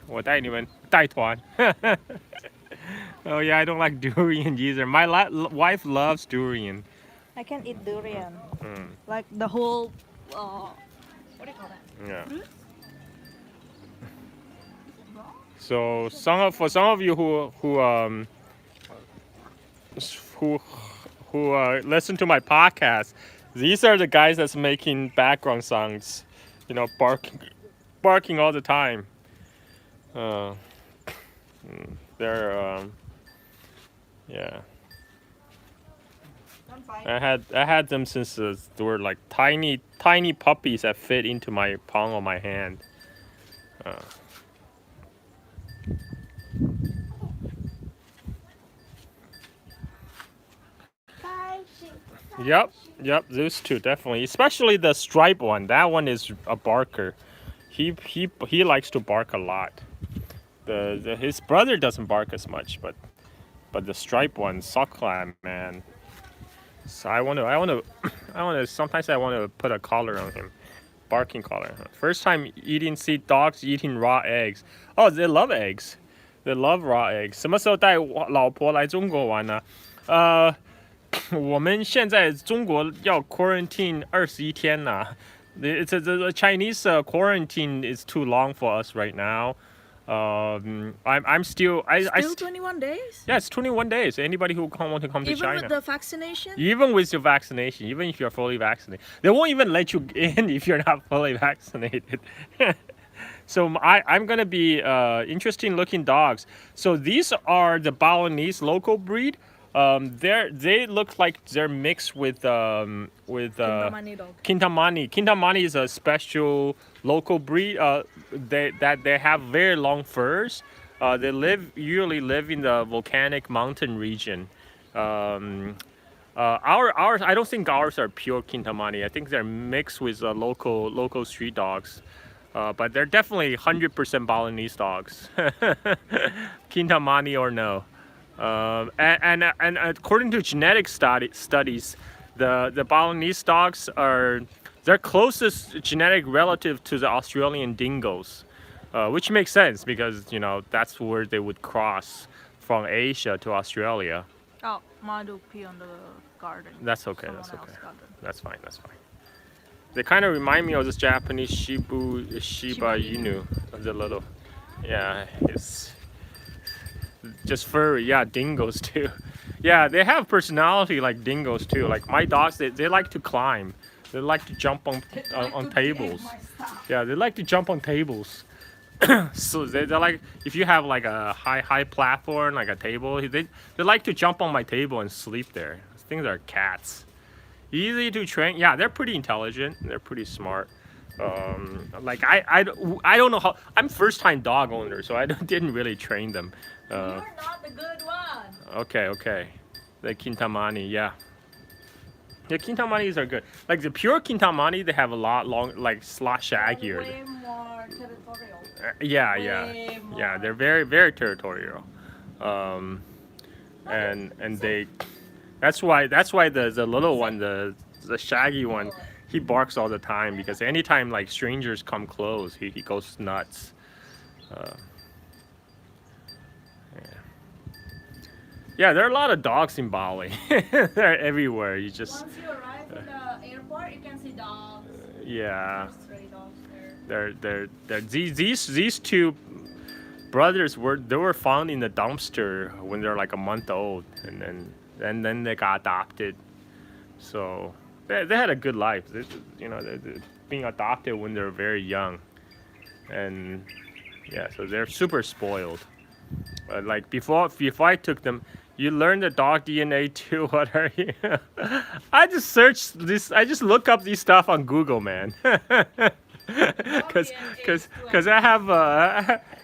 带团。Oh yeah, I don't like durian either. My wife loves durian. I can eat durian, Mm, like the whole. What do you call that? yeah. So for some of you who listen to my podcast, these are the guys that's making background sounds, barking all the time. They're yeah. I'm fine. I had them since they were like tiny puppies that fit into my palm of my hand. Yep, those two definitely. Especially the striped one. That one is a barker. He likes to bark a lot. His brother doesn't bark as much, but the striped one, Soklam, man. So I want to. Sometimes I want to put a collar on him, barking collar. First time see dogs eating raw eggs. Oh, they love eggs. They love raw eggs. 什么时候带老婆来中国玩呢？我们现在中国要 quarantine 21天呢。The Chinese quarantine is too long for us right now. I'm still Still 21 days? Yeah, it's 21 days. Anybody who want to come to Even China. with the vaccination? Even with your vaccination, even if you're fully vaccinated, they won't even let you in if you're not fully vaccinated. So I'm gonna be interesting looking dogs. So these are the Balinese local breed. They look like they're mixed with Kintamani dog. Kintamani. Kintamani is a special local breed. They have very long furs. They usually live in the volcanic mountain region. Ours, I don't think ours are pure Kintamani. I think they're mixed with local street dogs. But they're definitely 100% Balinese dogs. Kintamani or no. And according to genetic studies, the Balinese dogs are their closest genetic relative to the Australian dingoes, which makes sense because that's where they would cross from Asia to Australia. Oh, Madu pee on the garden. That's okay. Someone That's okay. else's garden. That's fine. That's fine. They kind of remind me of this Japanese Shiba Inu, the little, yeah, it's just furry. Yeah, dingoes too. Yeah, they have personality like dingoes too. Like my dogs, they like to climb. They like to jump on tables. Yeah, they like to jump on tables. So they're like, if you have like a high platform, like a table, they like to jump on my table and sleep there. These things are cats. Easy to train. Yeah, they're pretty intelligent. They're pretty smart. Like I don't know how. I'm first time dog owner, so I didn't really train them. You're not the good one. Okay. The Kintamani, yeah. The Kintamanis are good. Like the pure Kintamani, they have a lot shaggier. Way more territorial. Yeah. Way Yeah, more. they're very, very territorial. And they, that's why the little one, the shaggy one, he barks all the time because anytime like strangers come close, he goes nuts. Yeah, there are a lot of dogs in Bali. They're everywhere. You just Once you arrive in the airport, you can see dogs. yeah. There's stray dogs there. They're these two brothers were found in the dumpster when they're like a month old, and then they got adopted. So they had a good life. They're being adopted when they're very young, and yeah, so they're super spoiled. Like before I took them, you learn the dog DNA too. What are you? I just search this. I just look up these stuff on Google, man. Cause I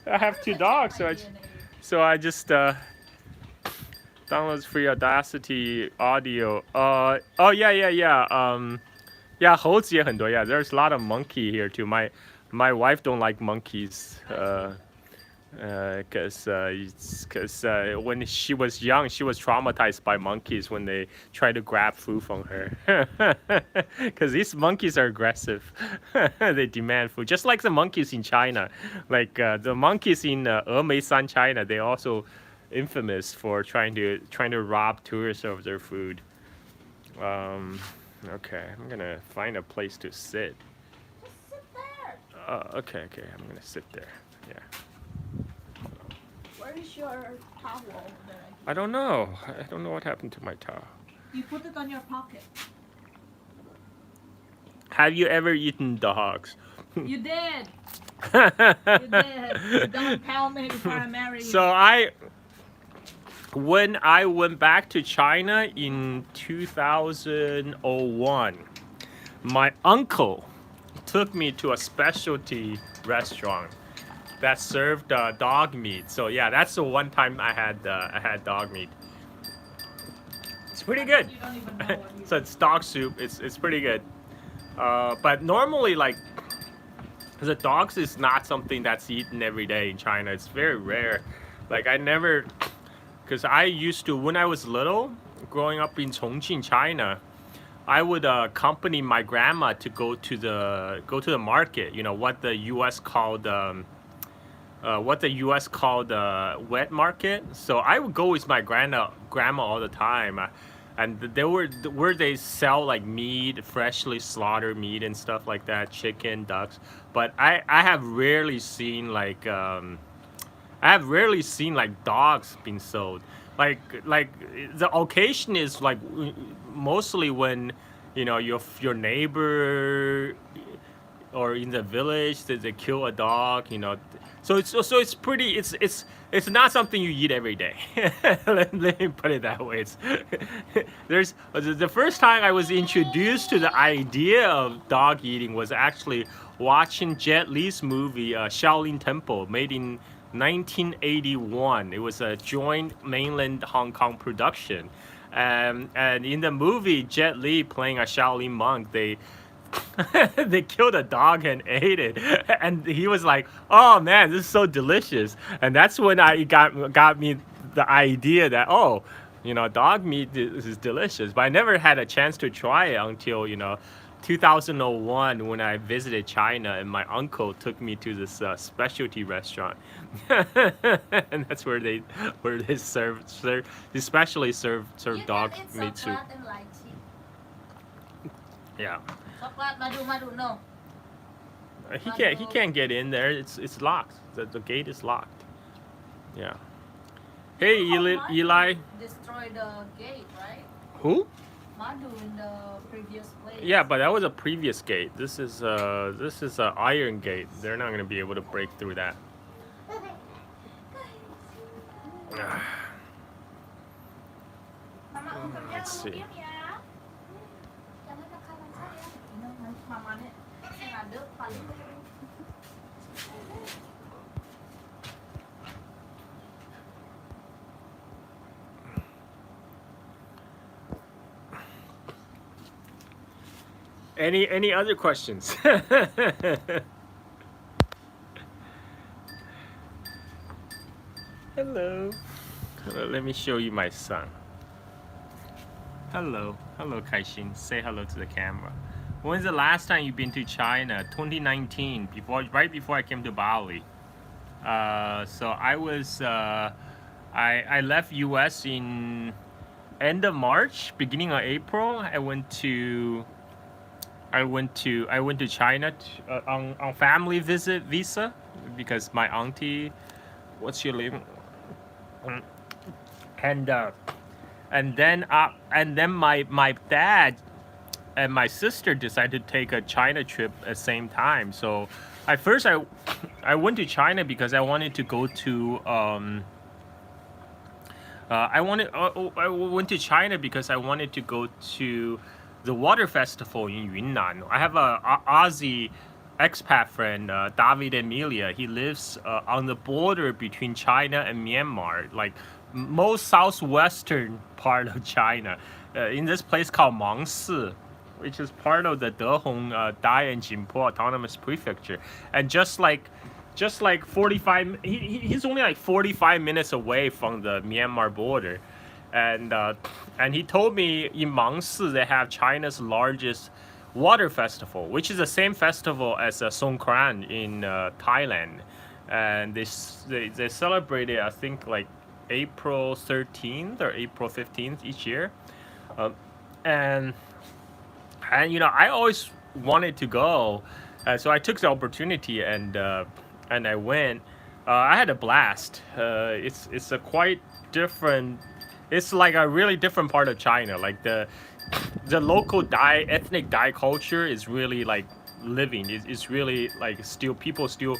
have two dogs, so I just downloads free Audacity audio. Oh yeah. Yeah, 猴子也很多. Yeah, there's a lot of monkey here too. My wife don't like monkeys. Because when she was young, she was traumatized by monkeys when they try to grab food from her. Because these monkeys are aggressive. They demand food, just like the monkeys in China. Like the monkeys in Emeisan, China, they also infamous for trying to rob tourists of their food. Okay, I'm gonna find a place to sit. Just sit there. Okay, I'm gonna sit there. Yeah. Where is your towel there? I don't know. I don't know what happened to my towel. You put it on your pocket. Have you ever eaten dogs? You did. You did. Don't tell me before I marry you. So when I went back to China in 2001, my uncle took me to a specialty restaurant that served dog meat. So yeah, that's the one time I had dog meat. It's pretty good. You don't even know what you So it's dog soup. It's pretty good. But normally, like, the dogs is not something that's eaten every day in China. It's very rare. Like I never, because I used to when I was little, growing up in Chongqing, China, I would accompany my grandma to go to the market. You know what the U.S. called. Wet market. So I would go with my grandma all the time, and there were where they sell like meat, freshly slaughtered meat and stuff like that, chicken, ducks. But I have rarely seen like dogs being sold. Like the occasion is like mostly when your neighbor or in the village they kill a dog, so it's pretty, it's not something you eat every day. Let me put it that way. There's the first time I was introduced to the idea of dog eating was actually watching Jet Li's movie Shaolin Temple, made in 1981. It was a joint mainland Hong Kong production, and in the movie Jet Li playing a Shaolin monk, they killed a dog and ate it, and he was like, "Oh man, this is so delicious!" And that's when I got me the idea that dog meat is delicious. But I never had a chance to try it until 2001 when I visited China, and my uncle took me to this specialty restaurant, and that's where they serve especially serve dog meat soup. Yeah. No. He can't get in there. It's locked. The gate is locked. Yeah. Hey, Eli. Destroyed the gate, right? Who? Madu in the previous place. Yeah, but that was a previous gate. This is a iron gate. They're not gonna be able to break through that. Let's see. Any other questions? Hello. Let me show you my son. Hello, Kaixin. Say hello to the camera. When's the last time you've been to China? 2019, right before I came to Bali. So I was I left US in end of March, beginning of April. I went to China on family visit visa because my auntie, what's your name? And then my dad and my sister decided to take a China trip at the same time. So I went to China because I wanted to go to I went to China because I wanted to go to the water festival in Yunnan. I have a Aussie expat friend, David Emilia. He lives on the border between China and Myanmar, like most southwestern part of China, in this place called Mangsi, which is part of the Dehong, Dai and Jinpo Autonomous Prefecture. And just like 45, he's only like 45 minutes away from the Myanmar border. And he told me in Mangsi they have China's largest water festival, which is the same festival as Songkran in Thailand. And they celebrate it, I think, like April 13th or April 15th each year. Um, and I always wanted to go, so I took the opportunity and I went. I had a blast. It's a quite different. It's like a really different part of China. Like the local ethnic Dai culture is really like living. It's really like people still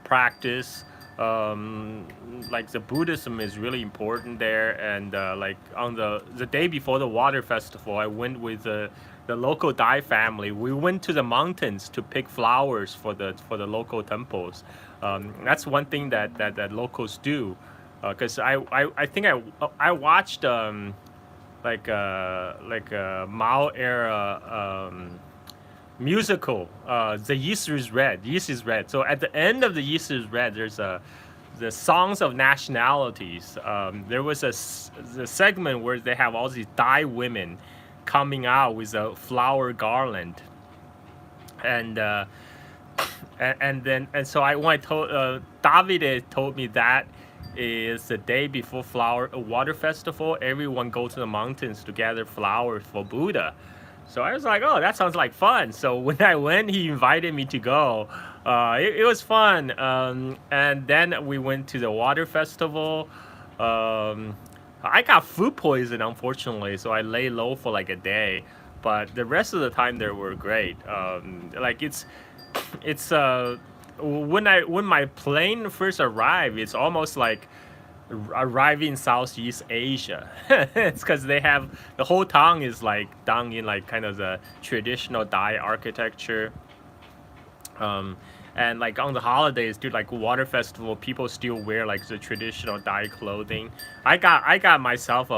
practice. Like the Buddhism is really important there, and like on the day before the water festival, I went with the local Dai family. We went to the mountains to pick flowers for the local temples. That's one thing that locals do, because I think I watched like a Mao era musical, The Yeast is Red. Yeast is Red. So at the end of The Yeast is Red, there's the songs of nationalities. There was the segment where they have all these Dai women coming out with a flower garland, and so when I told David told me that is the day before water festival. Everyone goes to the mountains to gather flowers for Buddha. So I was like, oh, that sounds like fun. So when I went, he invited me to go. It was fun. And then we went to the water festival. I got food poison, unfortunately, so I lay low for like a day. But the rest of the time, they were great. Like it's when my plane first arrived, it's almost like arriving in Southeast Asia. It's because they have the whole town is like done in like kind of the traditional Dai architecture. And like on the holidays, dude, like water festival, people still wear like the traditional Dai clothing. I got myself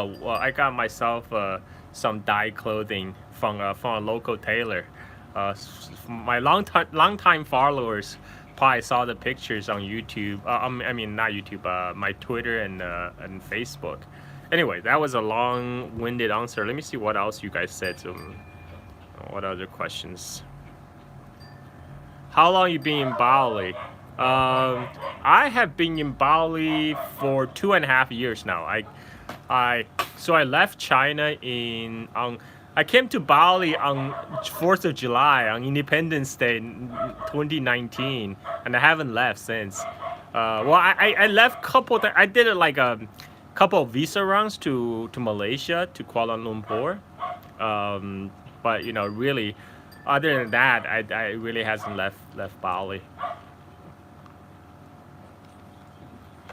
some Dai clothing from a local tailor. My long time followers probably saw the pictures on YouTube. I mean, not YouTube. My Twitter and Facebook. Anyway, that was a long-winded answer. Let me see what else you guys said. What other questions? How long you been in Bali? I have been in Bali for 2.5 years now. So I left China I came to Bali on 4th of July on Independence Day in 2019, and I haven't left since. Well, I left I did like a couple of visa runs to Malaysia, to Kuala Lumpur. But really, other than that, I really hasn't left Bali.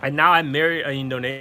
And now I'm married in Indonesia.